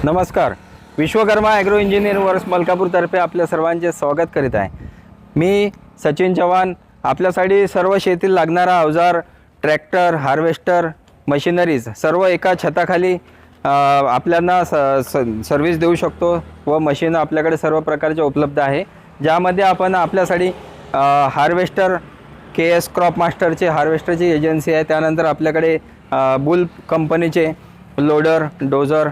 नमस्कार. Vishwakarma agro engineering works मलकापूरतर्फे आपल्या सर्वांचे स्वागत करीत आहे. मी सचिन चव्हाण. आपल्यासाठी सर्व शेतीत लागणारा अवजार, ट्रॅक्टर, हार्वेस्टर, मशिनरीज सर्व एका छताखाली आपल्याला सर्व्हिस देऊ शकतो व मशीन आपल्याकडे सर्व प्रकारचे उपलब्ध आहे. ज्यामध्ये आपण आपल्यासाठी हार्वेस्टर, KS क्रॉप मास्टरचे हार्वेस्टरची एजन्सी आहे. त्यानंतर आपल्याकडे बुल कंपनीचे लोडर, डोजर,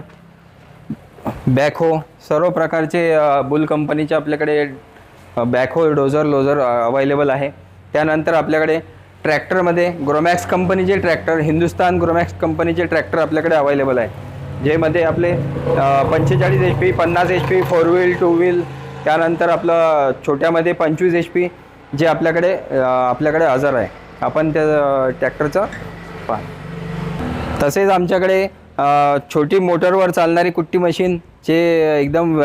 बॅकहो सर्व प्रकारचे बुल कंपनीचे आपल्याकडे बॅकहो, डोजर, लोजर अवेलेबल आहे. त्यानंतर आपल्याकडे ट्रॅक्टरमध्ये ग्रोमॅक्स कंपनीचे ट्रॅक्टर, हिंदुस्तान ग्रोमॅक्स कंपनीचे ट्रॅक्टर आपल्याकडे अवेलेबल आहे. जेमध्ये आपले 45 HP, 50 HP, 4 व्हील, 2 व्हील, त्यानंतर आपलं छोट्यामध्ये 25 HP जे आपल्याकडे हजर आहे. आपण त्या ट्रॅक्टरचं पहा. तसेच आमच्याकडे छोटी मोटरवर चालणारी कुट्टी मशीन जे एकदम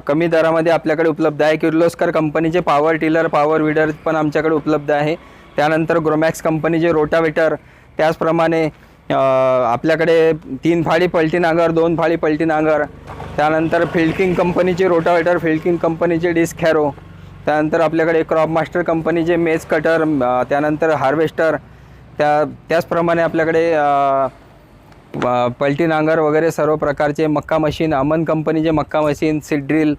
कमी दरामध्ये आपल्याकडे उपलब्ध आहे. किर्लोस्कर कंपनीचे पॉवर टिलर, पॉवर विडर पण आमच्याकडे उपलब्ध आहे. त्यानंतर ग्रोमॅक्स कंपनीचे रोटावेटर, त्याचप्रमाणे आपल्याकडे 3 फाळी पलटी नांगर, 2 फाळी पलटी नांगर, त्यानंतर फिल्डकिंग कंपनीचे रोटावेटर, फिल्डकिंग कंपनीचे डिस्क हॅरो, त्यानंतर आपल्याकडे क्रॉप मास्टर कंपनीचे मेज कटर, त्यानंतर हार्वेस्टर, त्याचप्रमाणे आपल्याकडे पलटी नांगर वगैरे सर्व प्रकारचे मक्का मशीन, अमन कंपनीचे मक्का मशीन, सीड ड्रिल,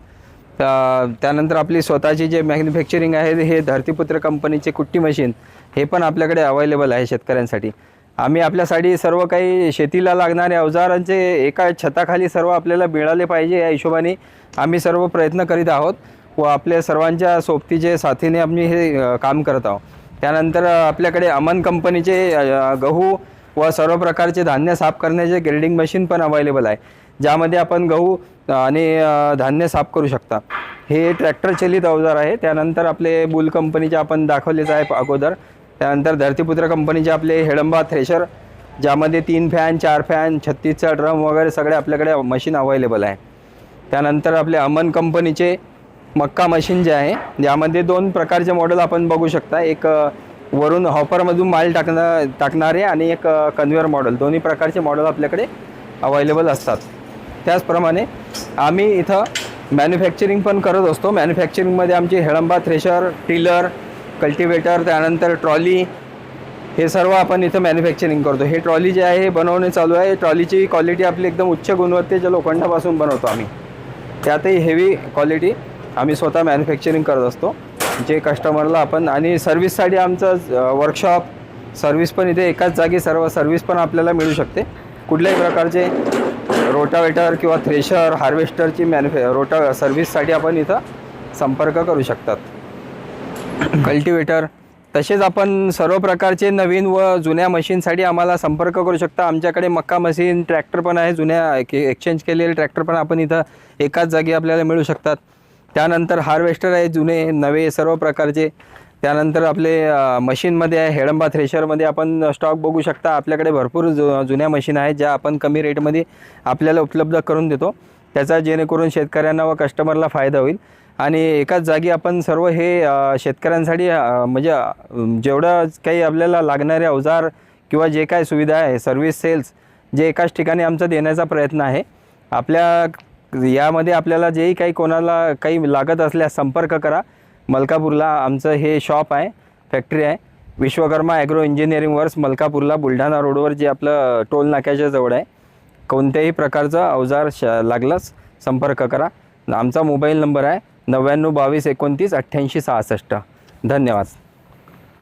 त्यानंतर आपली स्वतःची जे मॅन्युफॅक्चरिंग आहे हे धरतीपुत्र कंपनीचे कुट्टी मशीन हे पण आपल्याकडे अवेलेबल आहे शेतकऱ्यांसाठी. आम्ही आपल्यासाठी सर्व काही शेतीला लागणारे अवजारांचे एका छताखाली सर्व आपल्याला मिळाले पाहिजे या हिशोबाने आम्ही सर्व प्रयत्न करीत आहोत व आपल्या सर्वांच्या सोबतीचे साथीने आम्ही हे काम करत आहोत. त्यानंतर आपल्याकडे अमन कंपनीचे गहू व सर्व प्रकारचे धान्य साफ करण्याचे ग्रेडिंग मशीन पण अवेलेबल आहे. ज्यामध्ये आपण गहू आणि धान्य साफ करू शकता. हे ट्रॅक्टर चलित अवजार आहे. त्यानंतर आपले बुल कंपनीचे आपण दाखवलेच आहे अगोदर. त्यानंतर धरतीपुत्र कंपनीचे आपले हेडंबा थ्रेशर, ज्यामध्ये 3 फॅन, 4 फॅन, 36चा ड्रम वगैरे सगळे आपल्याकडे मशीन अवेलेबल आहे. त्यानंतर आपले अमन कंपनीचे मक्का मशीन जे आहे ज्यामध्ये 2 प्रकारचे मॉडेल आपण बघू शकता. एक वरून हॉपरमधून माल टाकणारे आणि एक कन्व्हेअर मॉडेल, दोन्ही प्रकारचे मॉडेल आपल्याकडे अवेलेबल असतात. त्याचप्रमाणे आम्ही इथं मॅन्युफॅक्चरिंग पण करत असतो. मॅन्युफॅक्चरिंगमध्ये आमची हेडंबा थ्रेशर, टिलर, कल्टिवेटर, त्यानंतर ट्रॉली हे सर्व आपण इथं मॅन्युफॅक्चरिंग करतो. हे ट्रॉली जे आहे हे बनवणे चालू आहे. ट्रॉलीची क्वालिटी आपली एकदम उच्च गुणवत्तेच्या लोखंडापासून बनवतो आम्ही. त्यातही हेवी क्वालिटी आम्ही स्वतः मॅन्युफॅक्चरिंग करत असतो. जे कस्टमरला आपण आणि सर्व्हिससाठी आमचं वर्कशॉप, सर्व्हिस पण इथे एकाच जागी सर्व सर्व्हिस पण आपल्याला मिळू शकते. कुठल्याही प्रकारचे रोटावेटर किंवा थ्रेशर, हार्वेस्टरची सर्व्हिससाठी आपण इथं संपर्क करू शकतात. कल्टिवेटर तसेच आपण सर्व प्रकारचे नवीन व जुन्या मशीनसाठी आम्हाला संपर्क करू शकता. आमच्याकडे मक्का मशीन ट्रॅक्टर पण आहे. जुन्या एक्सचेंज केलेले ट्रॅक्टर पण आपण इथं एकाच जागी आपल्याला मिळू शकतात. त्यानंतर हार्वेस्टर आहे, जुने नवे सर्व प्रकारचे. त्यानंतर आपले मशीनमध्ये आहे हेडंबा थ्रेशरमध्ये आपण स्टॉक बघू शकता. आपल्याकडे भरपूर जुन्या मशीन आहेत ज्या आपण कमी रेटमध्ये आपल्याला उपलब्ध करून देतो. त्याचा जेणेकरून शेतकऱ्यांना व कस्टमरला फायदा होईल. आणि एकाच जागी आपण सर्व हे शेतकऱ्यांसाठी म्हणजे जेवढं काही आपल्याला लागणारे अवजार किंवा जे काही सुविधा आहे, सर्व्हिस, सेल्स जे एकाच ठिकाणी आमचा देण्याचा प्रयत्न आहे. आपल्या यामध्ये आपल्याला जेही काही कोणाला काही लागत असल्यास संपर्क करा. मलकापूरला आमचं हे शॉप आहे, फॅक्टरी आहे. विश्वकर्मा ॲग्रो इंजिनिअरिंग वर्क्स मलकापूरला, बुलढाणा रोडवर जे आपलं टोल नाक्याच्या जवळ आहे. कोणत्याही प्रकारचं अवजार लागल्यास संपर्क करा. आमचा मोबाईल नंबर आहे 99 22 29 88 66. धन्यवाद.